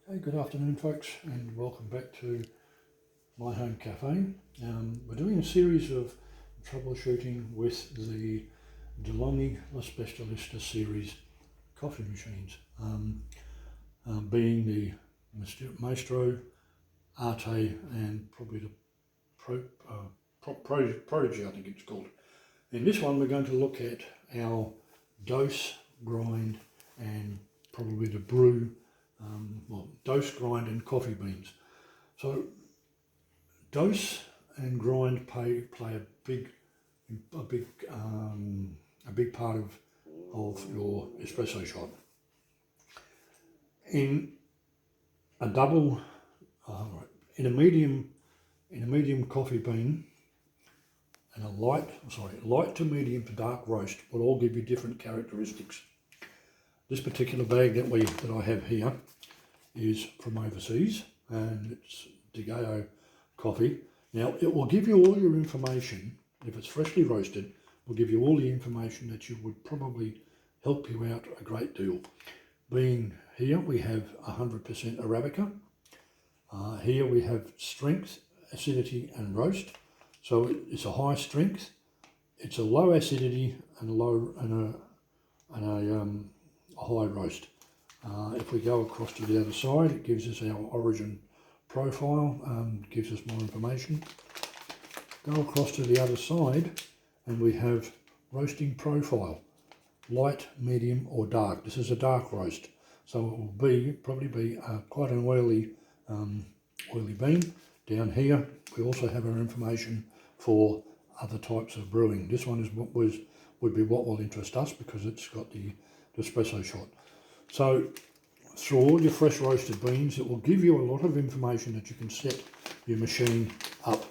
Hey, good afternoon folks, and welcome back to my home cafe. We're doing a series of troubleshooting with the DeLonghi specialista series coffee machines, being the Maestro, Arte, and probably the Prodigy, I think it's called. In this one we're going to look at our dose, grind, and probably the brew, dose, grind and coffee beans. So dose and grind play a big part of your espresso shot. In a double, in a medium coffee bean and a light to medium to dark roast will all give you different characteristics. This particular bag that I have here is from overseas, and it's Digao coffee. Now it will give you all your information. If it's freshly roasted, will give you all the information that you would probably help you out a great deal. Being here we have 100% Arabica. Here we have strength, acidity and roast. So it's a high strength, it's a low acidity and a high roast. If we go across to the other side, it gives us our origin profile, gives us more information. Go across to the other side and we have roasting profile, light, medium or dark. This is a dark roast, so it will probably be quite an oily bean. Down here we also have our information for other types of brewing. This one is would be what will interest us because it's got the espresso shot. So through all your fresh roasted beans, it will give you a lot of information that you can set your machine up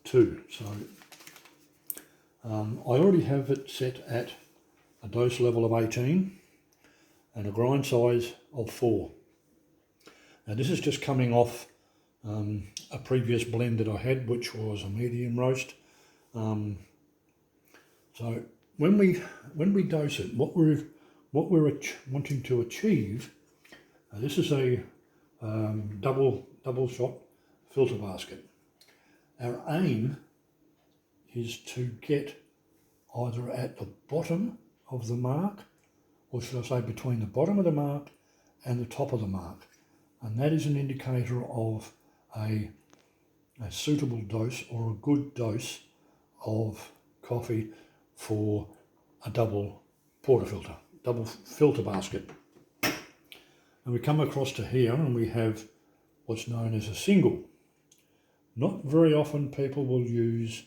to. So I already have it set at a dose level of 18 and a grind size of 4. Now this is just coming off a previous blend that I had, which was a medium roast. So when we dose it, what we're wanting to achieve, this is a double shot filter basket. Our aim is to get either at the bottom of the mark, or should I say between the bottom of the mark and the top of the mark, and that is an indicator of a suitable dose or a good dose of coffee for a double filter basket. And we come across to here and we have what's known as a single. Not very often people will use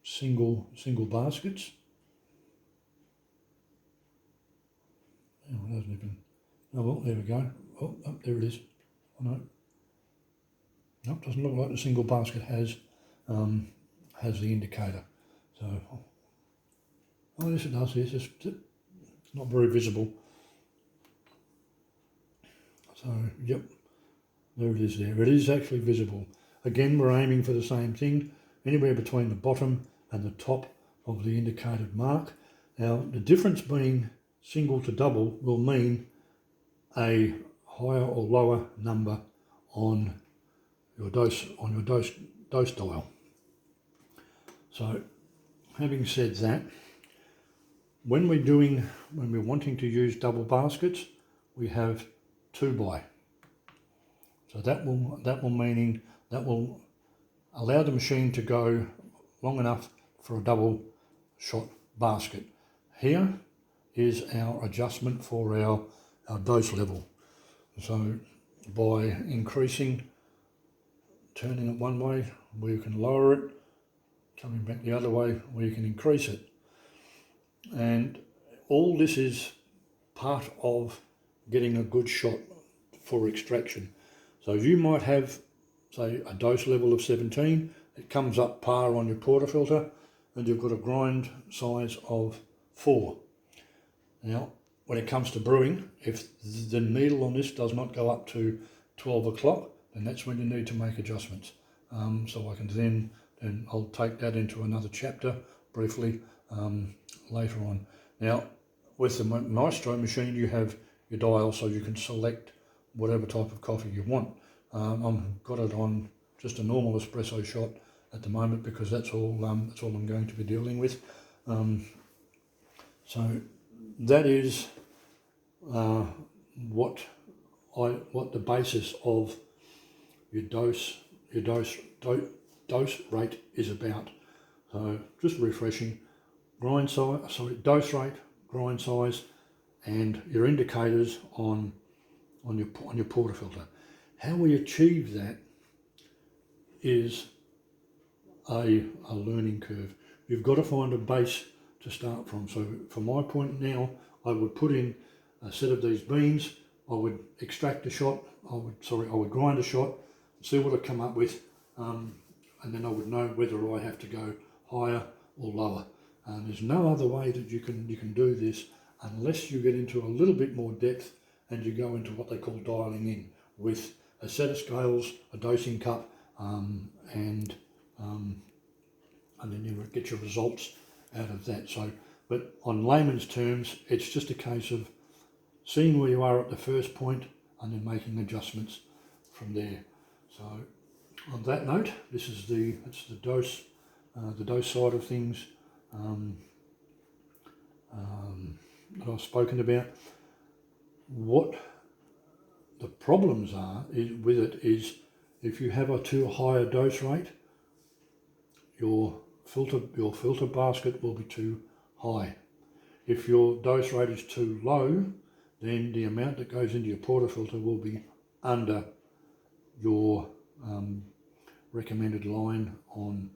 single baskets. Oh, it doesn't even. Oh well, there we go. Oh, there it is. Oh, no. Nope, doesn't look like the single basket has the indicator. So, oh yes it does, yes, it's not very visible. So, yep, there it is there. It is actually visible. Again, we're aiming for the same thing, anywhere between the bottom and the top of the indicated mark. Now, the difference being single to double will mean a higher or lower number on your dose dial. So, having said that, when we're wanting to use double baskets, we have 2x. So that will allow the machine to go long enough for a double shot basket. Here is our adjustment for our dose level. So by increasing, turning it one way where you can lower it, coming back the other way where you can increase it. And all this is part of getting a good shot for extraction. So you might have, say, a dose level of 17, it comes up par on your portafilter, and you've got a grind size of 4. Now, when it comes to brewing, if the needle on this does not go up to 12 o'clock, then that's when you need to make adjustments. So I can then I'll take that into another chapter briefly later on. Now, with the Maestro machine, you have your dial, so you can select whatever type of coffee you want. I've got it on just a normal espresso shot at the moment because that's all I'm going to be dealing with. So that is what the basis of your dose rate is about. So just refreshing, dose rate, grind size, and your indicators on your portafilter. How we achieve that is a learning curve. You've got to find a base to start from. So from my point now, I would put in a set of these beans, I would extract a shot, I would grind a shot, see what I come up with, and then I would know whether I have to go higher or lower. There's no other way that you can do this unless you get into a little bit more depth and you go into what they call dialing in with a set of scales, a dosing cup, and then you get your results out of that. So, but on layman's terms, it's just a case of seeing where you are at the first point and then making adjustments from there. So, on that note, this is the dose side of things that I've spoken about. What the problems are with it is if you have a too high a dose rate, your filter basket will be too high. If your dose rate is too low, then the amount that goes into your portafilter will be under your recommended line on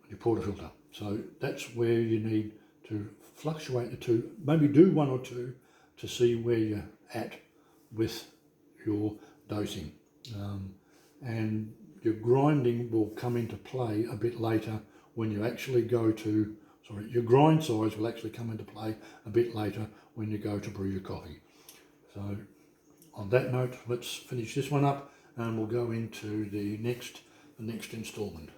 your portafilter. So that's where you need to fluctuate the two, maybe do one or two to see where you're at with your dosing. And your grinding will come into play a bit later when you actually go to, your grind size will actually come into play a bit later when you go to brew your coffee. So on that note, let's finish this one up and we'll go into the next installment.